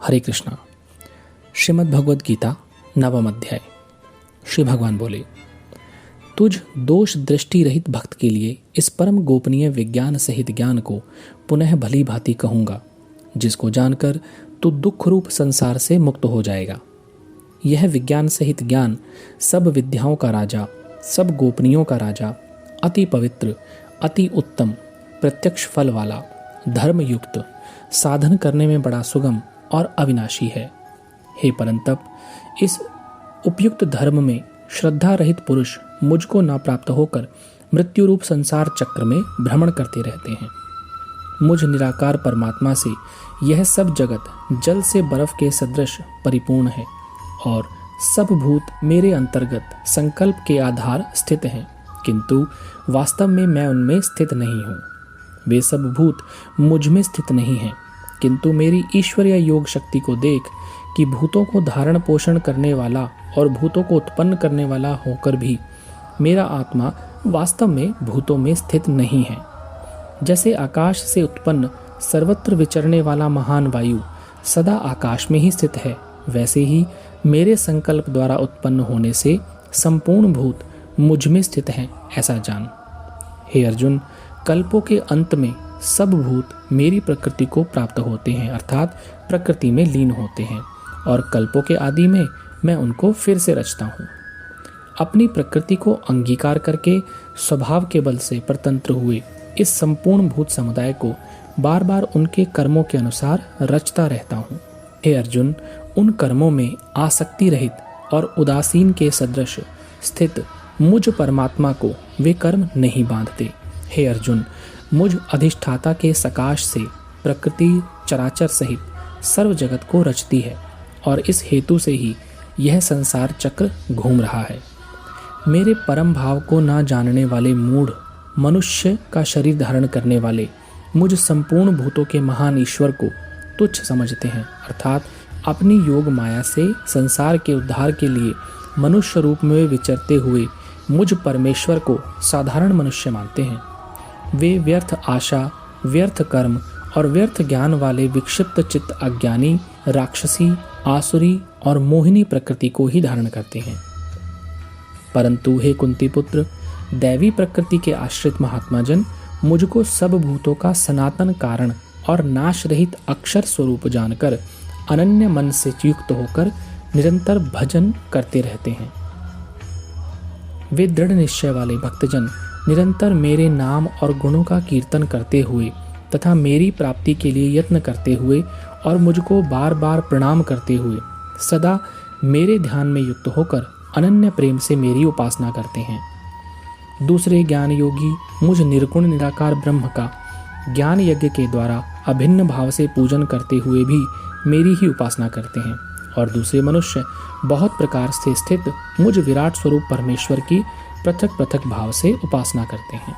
हरे कृष्णा। श्रीमद् भगवद गीता नवम अध्याय। श्री भगवान बोले, तुझ दोष दृष्टि रहित भक्त के लिए इस परम गोपनीय विज्ञान सहित ज्ञान को पुनः भली भांति कहूँगा, जिसको जानकर तू दुख रूप संसार से मुक्त हो जाएगा। यह विज्ञान सहित ज्ञान सब विद्याओं का राजा, सब गोपनीयों का राजा, अति पवित्र, अति उत्तम, प्रत्यक्ष फल वाला, धर्मयुक्त, साधन करने में बड़ा सुगम और अविनाशी है। हे परंतप, इस उपयुक्त धर्म में श्रद्धा रहित पुरुष मुझको न प्राप्त होकर मृत्यु रूप संसार चक्र में भ्रमण करते रहते हैं। मुझ निराकार परमात्मा से यह सब जगत जल से बर्फ के सदृश परिपूर्ण है और सब भूत मेरे अंतर्गत संकल्प के आधार स्थित हैं, किंतु वास्तव में मैं उनमें स्थित नहीं हूँ। वे सब भूत मुझ में स्थित नहीं हैं, किंतु मेरी ईश्वरीय योग शक्ति को देख कि भूतों को धारण पोषण करने वाला और भूतों को उत्पन्न करने वाला होकर भी मेरा आत्मा वास्तव में भूतों में स्थित नहीं है। जैसे आकाश से उत्पन्न सर्वत्र विचरने वाला महान वायु सदा आकाश में ही स्थित है, वैसे ही मेरे संकल्प द्वारा उत्पन्न होने से संपूर्ण भूत मुझ में स्थित हैं, ऐसा जान। हे अर्जुन, कल्पों के अंत में सब भूत मेरी प्रकृति को प्राप्त होते हैं, अर्थात प्रकृति में लीन होते हैं, और कल्पों के आदि में मैं उनको फिर से रचता हूँ। अपनी प्रकृति को अंगीकार करके स्वभाव के बल से परतंत्र हुए इस संपूर्ण भूत समुदाय को बार बार उनके कर्मों के अनुसार रचता रहता हूँ। हे अर्जुन, उन कर्मों में आसक्ति रहित और उदासीन के सदृश स्थित मुझ परमात्मा को वे कर्म नहीं बांधते। हे अर्जुन, मुझ अधिष्ठाता के सकाश से प्रकृति चराचर सहित सर्व जगत को रचती है, और इस हेतु से ही यह संसार चक्र घूम रहा है। मेरे परम भाव को ना जानने वाले मूढ़ मनुष्य का शरीर धारण करने वाले मुझ संपूर्ण भूतों के महान ईश्वर को तुच्छ समझते हैं, अर्थात अपनी योग माया से संसार के उद्धार के लिए मनुष्य रूप में विचरते हुए मुझ परमेश्वर को साधारण मनुष्य मानते हैं। वे व्यर्थ आशा, व्यर्थ कर्म और व्यर्थ ज्ञान वाले विक्षिप्त चित्त अज्ञानी, राक्षसी, आसुरी और मोहिनी प्रकृति को ही धारण करते हैं। परंतु हे कुंती पुत्र, दैवी प्रकृति के आश्रित महात्मा जन मुझको सब भूतों का सनातन कारण और नाश रहित अक्षर स्वरूप जानकर अनन्य मन से युक्त होकर निरंतर भजन करते रहते हैं। वे दृढ़ निश्चय वाले भक्तजन निरंतर मेरे नाम और गुणों का कीर्तन करते हुए तथा मेरी प्राप्ति के लिए यत्न करते हुए और मुझको बार बार प्रणाम करते हुए सदा मेरे ध्यान में युक्त होकर अनन्य प्रेम से मेरी उपासना करते हैं। दूसरे ज्ञान योगी मुझ निर्गुण निराकार ब्रह्म का ज्ञान यज्ञ के द्वारा अभिन्न भाव से पूजन करते हुए भी मेरी ही उपासना करते हैं, और दूसरे मनुष्य बहुत प्रकार से स्थित मुझ विराट स्वरूप परमेश्वर की पृथक पृथक भाव से उपासना करते हैं।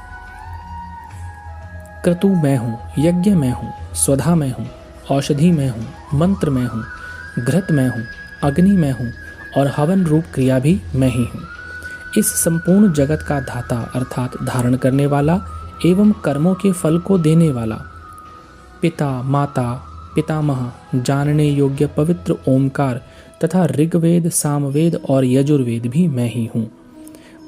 क्रतु मैं हूँ, यज्ञ मैं हूँ, स्वधा मैं हूँ, औषधि मैं हूँ, मंत्र मैं हूँ, घृत मैं हूँ, अग्नि मैं हूँ और हवन रूप क्रिया भी मैं ही हूँ। इस संपूर्ण जगत का धाता अर्थात धारण करने वाला एवं कर्मों के फल को देने वाला, पिता, माता, पितामह, जानने योग्य पवित्र ओमकार तथा ऋग्वेद, सामवेद और यजुर्वेद भी मैं ही हूँ।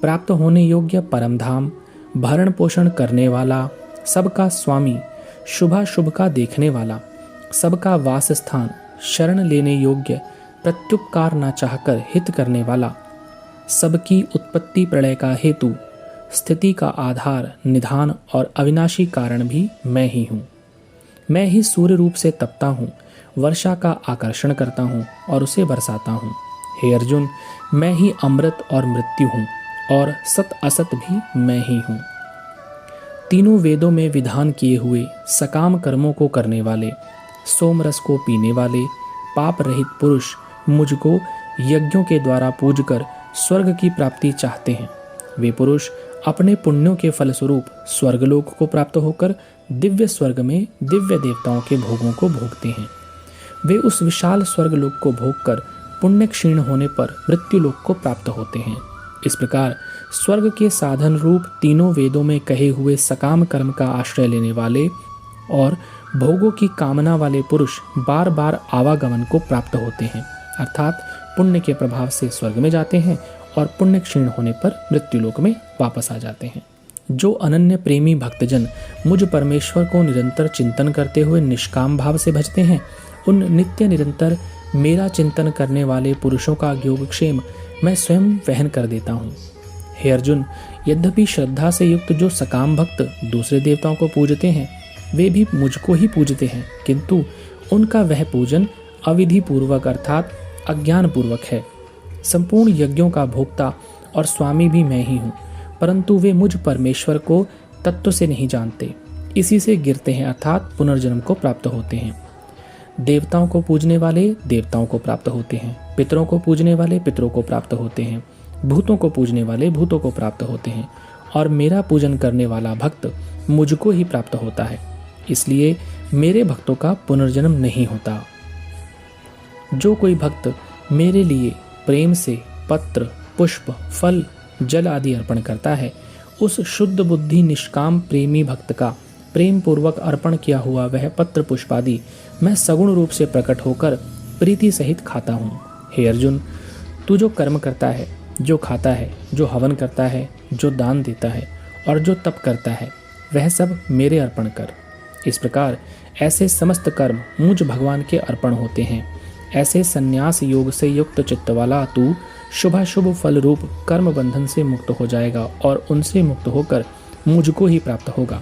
प्राप्त होने योग्य परम धाम, भरण पोषण करने वाला, सबका स्वामी, शुभाशुभ का देखने वाला, सबका वास स्थान, शरण लेने योग्य, प्रत्युपकार न चाहकर हित करने वाला, सबकी उत्पत्ति प्रलय का हेतु, स्थिति का आधार, निधान और अविनाशी कारण भी मैं ही हूँ। मैं ही सूर्य रूप से तपता हूँ, वर्षा का आकर्षण करता हूँ और उसे बरसाता हूँ। हे अर्जुन, मैं ही अमृत और मृत्यु हूँ और सत असत भी मैं ही हूँ। तीनों वेदों में विधान किए हुए सकाम कर्मों को करने वाले, सोमरस को पीने वाले, पाप रहित पुरुष मुझको यज्ञों के द्वारा पूजकर स्वर्ग की प्राप्ति चाहते हैं। वे पुरुष अपने पुण्यों के फलस्वरूप स्वर्गलोक को प्राप्त होकर दिव्य स्वर्ग में दिव्य देवताओं के भोगों को भोगते हैं। वे उस विशाल स्वर्गलोक को भोगकर पुण्य क्षीण होने पर मृत्युलोक को प्राप्त होते हैं। इस प्रकार स्वर्ग के साधन रूप तीनों वेदों में कहे हुए सकाम कर्म का आश्रय लेने वाले और भोगों की कामना वाले पुरुष बार बार आवागमन को प्राप्त होते हैं, अर्थात पुण्य के प्रभाव से स्वर्ग में जाते हैं और पुण्य क्षीण होने पर मृत्युलोक में वापस आ जाते हैं। जो अनन्य प्रेमी भक्तजन मुझ परमेश्वर को निरंतर चिंतन करते हुए निष्काम भाव से भजते हैं, उन नित्य निरंतर मेरा चिंतन करने वाले पुरुषों का योगक्षेम मैं स्वयं वहन कर देता हूँ। हे अर्जुन, यद्यपि श्रद्धा से युक्त जो सकाम भक्त दूसरे देवताओं को पूजते हैं वे भी मुझको ही पूजते हैं, किंतु उनका वह पूजन अविधि पूर्वक अर्थात अज्ञान पूर्वक है। संपूर्ण यज्ञों का भोक्ता और स्वामी भी मैं ही हूँ, परंतु वे मुझ परमेश्वर को तत्व से नहीं जानते, इसी से गिरते हैं अर्थात पुनर्जन्म को प्राप्त होते हैं। देवताओं को पूजने वाले देवताओं को प्राप्त होते हैं, पितरों को पूजने वाले पितरों को प्राप्त होते हैं, भूतों को पूजने वाले भूतों को प्राप्त होते हैं, और मेरा पूजन करने वाला भक्त मुझको ही प्राप्त होता है। इसलिए मेरे भक्तों का पुनर्जन्म नहीं होता। जो कोई भक्त मेरे लिए प्रेम से पत्र, पुष्प, फल, जल आदि अर्पण करता है, उस शुद्ध बुद्धि निष्काम प्रेमी भक्त का प्रेम पूर्वक अर्पण किया हुआ वह पत्र पुष्प आदि मैं सगुण रूप से प्रकट होकर प्रीति सहित खाता हूँ। हे अर्जुन, तू जो कर्म करता है, जो खाता है, जो हवन करता है, जो दान देता है और जो तप करता है, वह सब मेरे अर्पण कर। इस प्रकार ऐसे समस्त कर्म मुझ भगवान के अर्पण होते हैं। ऐसे संन्यास योग से युक्त चित्त वाला तू शुभाशुभ फल रूप कर्म बंधन से मुक्त हो जाएगा और उनसे मुक्त होकर मुझको ही प्राप्त होगा।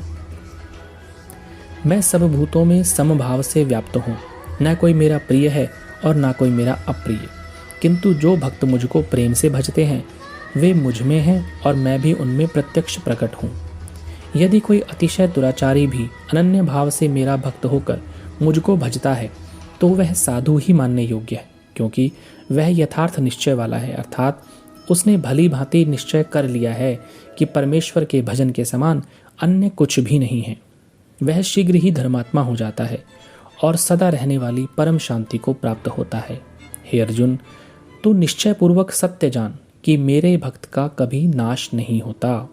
मैं सब भूतों में समभाव से व्याप्त हूँ, न कोई मेरा प्रिय है और न कोई मेरा अप्रिय, किंतु जो भक्त मुझको प्रेम से भजते हैं वे मुझ में हैं और मैं भी उनमें प्रत्यक्ष प्रकट हूँ। यदि कोई अतिशय दुराचारी भी अनन्य भाव से मेरा भक्त होकर मुझको भजता है तो वह साधु ही मानने योग्य है, क्योंकि वह यथार्थ निश्चय वाला है, अर्थात उसने भली भांति निश्चय कर लिया है कि परमेश्वर के भजन के समान अन्य कुछ भी नहीं है। वह शीघ्र ही धर्मात्मा हो जाता है और सदा रहने वाली परम शांति को प्राप्त होता है। हे अर्जुन, तू निश्चय पूर्वक सत्य जान कि मेरे भक्त का कभी नाश नहीं होता।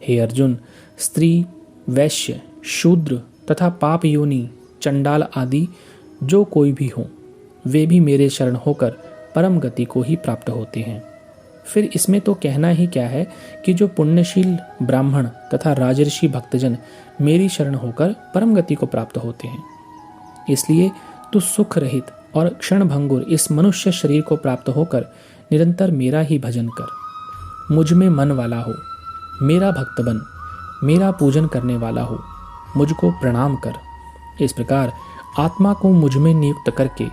हे अर्जुन, स्त्री, वैश्य, शूद्र तथा पाप योनि, चंडाल आदि जो कोई भी हो, वे भी मेरे शरण होकर परम गति को ही प्राप्त होते हैं। फिर इसमें तो कहना ही क्या है कि जो पुण्यशील ब्राह्मण तथा राजर्षि भक्तजन मेरी शरण होकर परम गति को प्राप्त होते हैं। इसलिए तू सुख रहित और क्षण भंगुर इस मनुष्य शरीर को प्राप्त होकर निरंतर मेरा ही भजन कर। मुझ में मन वाला हो, मेरा भक्त बन, मेरा पूजन करने वाला हो, मुझको प्रणाम कर। इस प्रकार आत्मा को मुझ में नियुक्त करके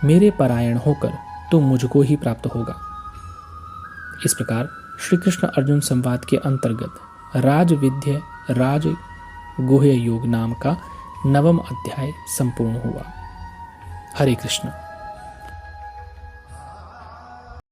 मेरे परायण होकर तू मुझको ही प्राप्त होगा। इस प्रकार श्री कृष्ण अर्जुन संवाद के अंतर्गत राजविद्य राज गुह्य योग नाम का 9वां अध्याय संपूर्ण हुआ। हरे कृष्ण।